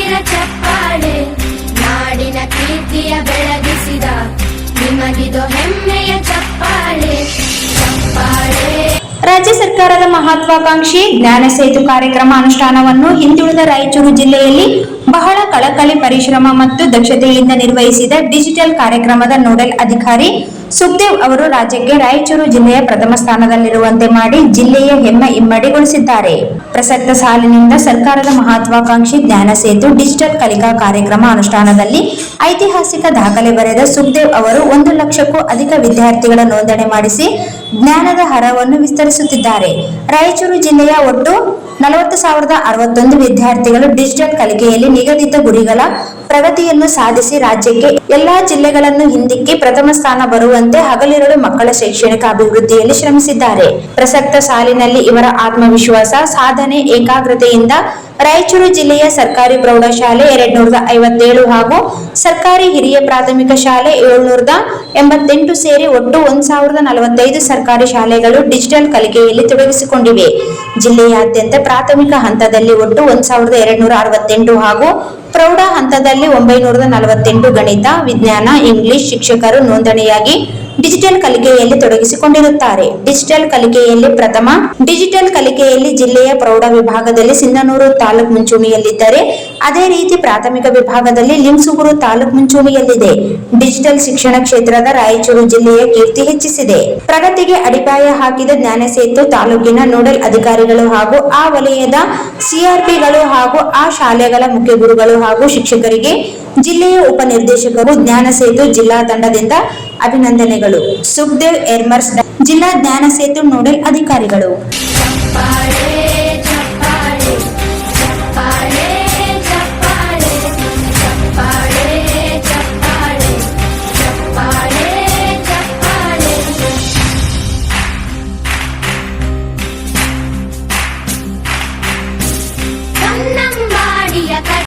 ಸಾವಿರ ಚಪ್ಪಾಳೆ ನಾಡಿನ ಕೀರ್ತಿಯ ಬೆಳಗಿಸಿದ ನಿಮಗಿದು ಹೆಮ್ಮೆಯ ಚಪ್ಪಾಳೆ ಚಪ್ಪಾಳೆ. ರಾಜ್ಯ ಸರ್ಕಾರದ ಮಹತ್ವಾಕಾಂಕ್ಷಿ ಜ್ಞಾನ ಸೇತು ಕಾರ್ಯಕ್ರಮ ಅನುಷ್ಠಾನವನ್ನು ಹಿಂದುಳಿದ ರಾಯಚೂರು ಜಿಲ್ಲೆಯಲ್ಲಿ ಬಹಳ ಕಳಕಳಿ ಪರಿಶ್ರಮ ಮತ್ತು ದಕ್ಷತೆಯಿಂದ ನಿರ್ವಹಿಸಿದ ಡಿಜಿಟಲ್ ಕಾರ್ಯಕ್ರಮದ ನೋಡಲ್ ಅಧಿಕಾರಿ ಸುಖದೇವ್ ಅವರು ರಾಜ್ಯಕ್ಕೆ ರಾಯಚೂರು ಜಿಲ್ಲೆಯ ಪ್ರಥಮ ಸ್ಥಾನದಲ್ಲಿರುವಂತೆ ಮಾಡಿ ಜಿಲ್ಲೆಯ ಹೆಮ್ಮೆ ಇಮ್ಮಡಿಗೊಳಿಸಿದ್ದಾರೆ. ಪ್ರಸಕ್ತ ಸಾಲಿನಿಂದ ಸರ್ಕಾರದ ಮಹತ್ವಾಕಾಂಕ್ಷಿ ಜ್ಞಾನ ಸೇತು ಡಿಜಿಟಲ್ ಕಲಿಕಾ ಕಾರ್ಯಕ್ರಮ ಅನುಷ್ಠಾನದಲ್ಲಿ ಐತಿಹಾಸಿಕ ದಾಖಲೆ ಬರೆದ ಸುಖದೇವ್ ಅವರು 1 ಲಕ್ಷಕ್ಕೂ ಅಧಿಕ ವಿದ್ಯಾರ್ಥಿಗಳ ನೋಂದಣಿ ಮಾಡಿಸಿ ಜ್ಞಾನದ ಹರವನ್ನು ವಿಸ್ತರಿಸುತ್ತಿದ್ದಾರೆ. ರಾಯಚೂರು ಜಿಲ್ಲೆಯ ಒಟ್ಟು 40,061 ವಿದ್ಯಾರ್ಥಿಗಳು ಡಿಜಿಟಲ್ ಕಲಿಕೆಯಲ್ಲಿ ನಿಗದಿತ ಗುರಿಗಳ ಪ್ರಗತಿಯನ್ನು ಸಾಧಿಸಿ ರಾಜ್ಯಕ್ಕೆ ಎಲ್ಲಾ ಜಿಲ್ಲೆಗಳನ್ನು ಹಿಂದಿಕ್ಕಿ ಪ್ರಥಮ ಸ್ಥಾನ ಬರುವಂತೆ ಹಗಲಿರುಳು ಮಕ್ಕಳ ಶೈಕ್ಷಣಿಕ ಅಭಿವೃದ್ಧಿಯಲ್ಲಿ ಶ್ರಮಿಸಿದ್ದಾರೆ. ಪ್ರಸಕ್ತ ಸಾಲಿನಲ್ಲಿ ಇವರ ಆತ್ಮವಿಶ್ವಾಸ, ಸಾಧನೆ, ಏಕಾಗ್ರತೆಯಿಂದ ರಾಯಚೂರು ಜಿಲ್ಲೆಯ ಸರ್ಕಾರಿ ಪ್ರೌಢಶಾಲೆ 257 ಹಾಗೂ ಸರ್ಕಾರಿ ಹಿರಿಯ ಪ್ರಾಥಮಿಕ ಶಾಲೆ 788 ಸೇರಿ ಒಟ್ಟು 1045 ಸರ್ಕಾರಿ ಶಾಲೆಗಳು ಡಿಜಿಟಲ್ ಕಲಿಕೆಯಲ್ಲಿ ತೊಡಗಿಸಿಕೊಂಡಿವೆ. ಜಿಲ್ಲೆಯಾದ್ಯಂತ ಪ್ರಾಥಮಿಕ ಹಂತದಲ್ಲಿ ಒಟ್ಟು 1268 ಹಾಗೂ ಪ್ರೌಢ ಹಂತದಲ್ಲಿ 948 ಗಣಿತ, ವಿಜ್ಞಾನ, ಇಂಗ್ಲಿಷ್ ಶಿಕ್ಷಕರು ನೋಂದಣಿಯಾಗಿ ಡಿಜಿಟಲ್ ಕಲಿಕೆಯಲ್ಲಿ ತೊಡಗಿಸಿಕೊಂಡಿರುತ್ತಾರೆ. ಡಿಜಿಟಲ್ ಕಲಿಕೆಯಲ್ಲಿ ಜಿಲ್ಲೆಯ ಪ್ರೌಢ ವಿಭಾಗದಲ್ಲಿ ಸಿಂಧನೂರು ತಾಲೂಕು ಮುಂಚೂಣಿಯಲ್ಲಿದ್ದರೆ, ಅದೇ ರೀತಿ ಪ್ರಾಥಮಿಕ ವಿಭಾಗದಲ್ಲಿ ಲಿಂಗಸೂಗೂರು ತಾಲೂಕು ಮುಂಚೂಣಿಯಲ್ಲಿದೆ. ಡಿಜಿಟಲ್ ಶಿಕ್ಷಣ ಕ್ಷೇತ್ರದ ರಾಯಚೂರು ಜಿಲ್ಲೆಯ ಕೀರ್ತಿ ಹೆಚ್ಚಿಸಿದೆ. ಪ್ರಗತಿಗೆ ಅಡಿಪಾಯ ಹಾಕಿದ ಜ್ಞಾನ ಸೇತು ತಾಲೂಕಿನ ನೋಡಲ್ ಅಧಿಕಾರಿಗಳು ಹಾಗೂ ಆ ವಲಯದ ಸಿಆರ್ಪಿಗಳು ಹಾಗೂ ಆ ಶಾಲೆಗಳ ಮುಖ್ಯ ಗುರುಗಳು ಹಾಗೂ ಶಿಕ್ಷಕರಿಗೆ ಜಿಲ್ಲೆಯ ಉಪನಿರ್ದೇಶಕರು ಜ್ಞಾನ ಸೇತು ಜಿಲ್ಲಾ ತಂಡದಿಂದ ಅಭಿನಂದನೆಗಳು. ಸುಖದೇವ್ ಎರ್ಮರ್ಸ್, ಜಿಲ್ಲಾ ಜ್ಞಾನ ಸೇತು ನೋಡಲ್ ಅಧಿಕಾರಿಗಳು. ಚಪ್ಪಾಳೆ